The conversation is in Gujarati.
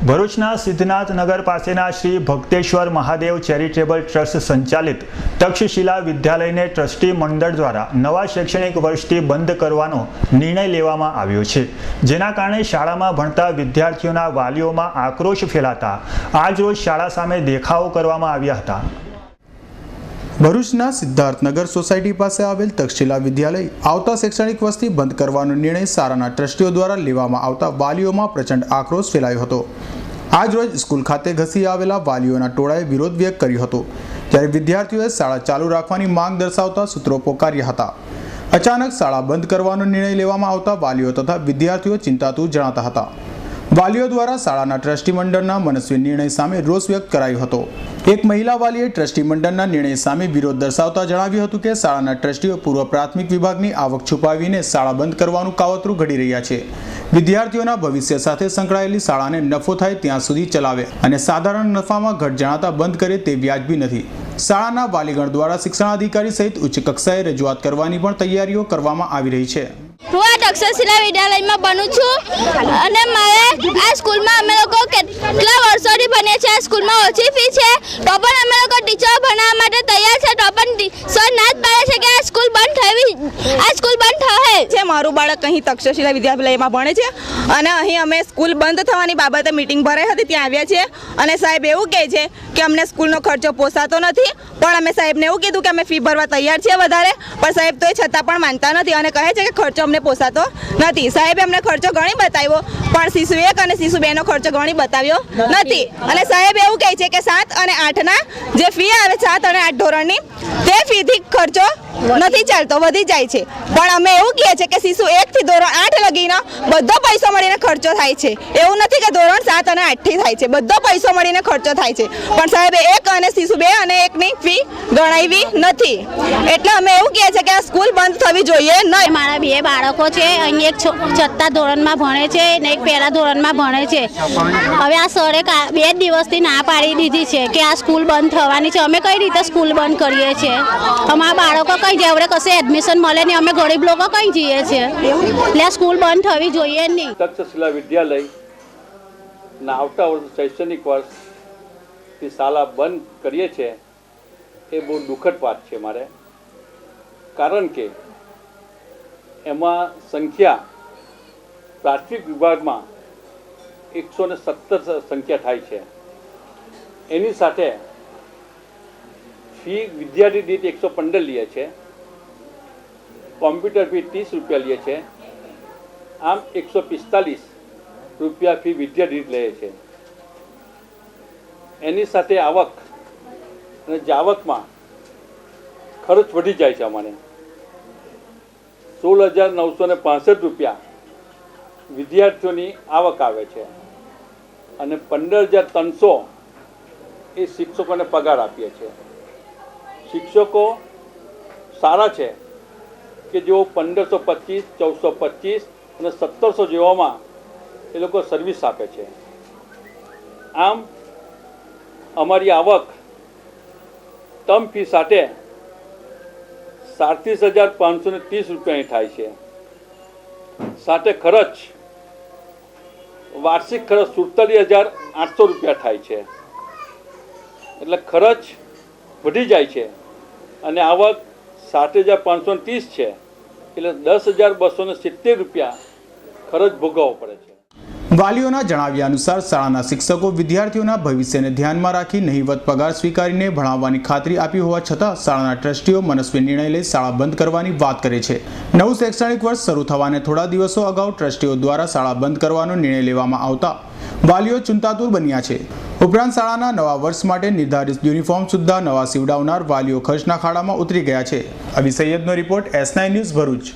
ભરૂચના સિદ્ધનાથ નગર પાસેના શ્રી ભક્તેશ્વર મહાદેવ ચેરિટેબલ ટ્રસ્ટ સંચાલિત તક્ષશિલા વિદ્યાલયને ટ્રસ્ટી મંડળ દ્વારા નવા શૈક્ષણિક વર્ષથી બંધ કરવાનો નિર્ણય લેવામાં આવ્યો છે, જેના કારણે શાળામાં ભણતા વિદ્યાર્થીઓના વાલીઓમાં આક્રોશ ફેલાતા આજરોજ શાળા સામે દેખાવો કરવામાં આવ્યા હતા। ભરૂચના સિદ્ધાર્થનગર સોસાયટી પાસે આવેલ તક્ષશિલા વિદ્યાલય આવતા શૈક્ષણિક વર્ષથી બંધ કરવાનો નિર્ણય શાળાના ટ્રસ્ટીઓ દ્વારા લેવામાં આવતા વાલીઓમાં પ્રચંડ આક્રોશ ફેલાયો હતો। આજ રોજ સ્કૂલ ખાતે ઘસી આવેલા વાલીઓના ટોળાએ વિરોધ વ્યક્ત કર્યો હતો, જ્યારે વિદ્યાર્થીઓએ શાળા ચાલુ રાખવાની માંગ દર્શાવતા સૂત્રો પોકાર્યા હતા। અચાનક શાળા બંધ કરવાનો નિર્ણય લેવામાં આવતા વાલીઓ તથા વિદ્યાર્થીઓ ચિંતાતુર જણાતા હતા। વાલીઓ દ્વારા શાળાના ટ્રસ્ટી મંડળના મનસ્વી નિર્ણય સામે રોષ વ્યક્ત કરાયો હતો। એક મહિલા વાલીએ ટ્રસ્ટી મંડળના નિર્ણય સામે વિરોધ દર્શાવતા જણાવ્યું હતું કે શાળાના ટ્રસ્ટીઓ પૂર્વ પ્રાથમિક વિભાગની આવક છુપાવીને શાળા બંધ કરવાનું કાવતરું ઘડી રહ્યા છે। વિદ્યાર્થીઓના ભવિષ્ય સાથે સંકળાયેલી શાળાને નફો થાય ત્યાં સુધી ચલાવે અને સાધારણ નફામાં ઘટ જણાતા બંધ કરે તે વ્યાજબી નથી। શાળાના વાલીગણ દ્વારા શિક્ષણાધિકારી સહિત ઉચ્ચ કક્ષાએ રજૂઆત કરવાની પણ તૈયારીઓ કરવામાં આવી રહી છે। હું આ તક્ષશિલા વિદ્યાલયમાં ભણું છું અને મારે આ સ્કૂલમાં અમે લોકો કેટલા વર્ષોથી ભણીએ છીએ। આ સ્કૂલમાં ઓછી ફી છે તો પણ અમે લોકો ટીચરો ભણાવવા માટે તૈયાર છે, તો પણ સર ના જ પાડે છે કે આ સ્કૂલ બંધ થશે છે। મારું બાળક અહીં તક્ષશિલા વિદ્યાલયમાં ભણે છે અને અહીં અમે સ્કૂલ બંધ થવાની બાબતે મીટિંગ ભરાઈ હતી, ત્યાં આવ્યા છીએ અને સાહેબ એવું કહે છે કે અમને સ્કૂલનો ખર્ચો પોસાતો નથી, પણ અમે સાહેબને એવું કીધું કે અમે ફી ભરવા તૈયાર છીએ વધારે, પણ સાહેબ તો એ છતાં પણ માનતા નથી અને કહે છે કે ખર્ચો અમને પોસાતો નથી। સાહેબે અમને ખર્ચો ઘણી બતાવ્યો, પણ શિશુ 1 અને શિશુ 2 નો ખર્ચો ઘણી બતાવ્યો નથી અને સાહેબ એવું કહે છે કે 7 અને 8 ના જે ફી આવે 7 અને 8 ધોરણની તે ફીથી ખર્ચો નથી ચાલતો, વધી જાય છે। પણ અમે એવું કહીએ છીએ કે શિશુ 1 થી ધોરણ 8 લગીનો બધો પૈસો મળીને ખર્ચો થાય છે, એવું નથી કે ધોરણ 7 અને 8 થી થાય છે, બધો પૈસો મળીને ખર્ચો થાય છે, પણ સાહેબે 1 અને શિશુ 2 અને 1 ની ફી ગણાવી નથી। એટલે અમે એવું કહીએ છીએ કે આ સ્કૂલ બંધ થવી જોઈએ નહીં। મારા 2 બાળકો છે, અહીં એક 6થા ધોરણમાં ભણે છે અને એક 1લા ધોરણમાં ભણે છે। હવે આ સરે 2 દિવસથી ના પાડી દીધી છે કે આ સ્કૂલ બંધ થવાની છે। અમે કઈ રીતે સ્કૂલ બંધ કરીએ છીએ? અમારા બાળકો કઈ જેવડે કશે એડમિશન મળે નહીં, અમે ગરીબ લોકો કઈ જઈએ છીએ, એટલે આ સ્કૂલ બંધ થવી જોઈએ નહીં। તક્ષશિલા વિદ્યાલય ના આવતા વર્ષ શૈક્ષણિક વર્ષથી શાળા બંધ કરીએ છીએ એ બહુ દુઃખદ વાત છે મારે, કારણ કે એમાં સંખ્યા પ્રાથમિક વિભાગમાં 117 સંખ્યા થાય છે, એની સાથે ફી વિદ્યાર્થી દીઠ 115 લે છે, કોમ્પ્યુટર ફી 30 રૂપિયા લે છે, આમ 145 રૂપિયા ફી વિદ્યાર્થી લે છે। એની સાથે આવક અને જાવકમાં ખર્ચ વધી જાય છે। અમારે 16,965 રૂપિયા વિદ્યાર્થીઓની આવક આવે છે અને 15,300 એ શિક્ષકોને પગાર આપીએ છીએ। શિક્ષકો સારા છે કે જેઓ 1,525, 1,425 અને 1,700 જેવામાં એ લોકો સર્વિસ આપે છે। આમ અમારી આવક ટર્મ ફી સાથે 37,530 રૂપિયાની થાય છે, સાથે ખર્ચ વાર્ષિક ખર્ચ 47,800 રૂપિયા થાય છે, એટલે ખર્ચ વધી જાય છે અને આવક 7,530 છે, એટલે 10,270 રૂપિયા ખર્ચ ભોગવવો પડે છે। વાલીઓના જણાવ્યા અનુસાર શાળાના શિક્ષકો વિદ્યાર્થીઓના ભવિષ્યને ધ્યાનમાં રાખી નહિવત પગાર સ્વીકારીને ભણાવવાની ખાતરી આપી હોવા છતાં શાળાના ટ્રસ્ટીઓ મનસ્વી નિર્ણય લઈ શાળા બંધ કરવાની વાત કરે છે। નવું શૈક્ષણિક વર્ષ શરૂ થવાને થોડા દિવસો અગાઉ ટ્રસ્ટીઓ દ્વારા શાળા બંધ કરવાનો નિર્ણય લેવામાં આવતા વાલીઓ ચિંતાતુર બન્યા છે। ઉપરાંત શાળાના નવા વર્ષ માટે નિર્ધારિત યુનિફોર્મ સુદ્ધા નવા સીવડાવનાર વાલીઓ ખર્ચના ખાડામાં ઉતરી ગયા છે। અભી સૈયદનો રિપોર્ટ S9 ન્યૂઝ ભરૂચ।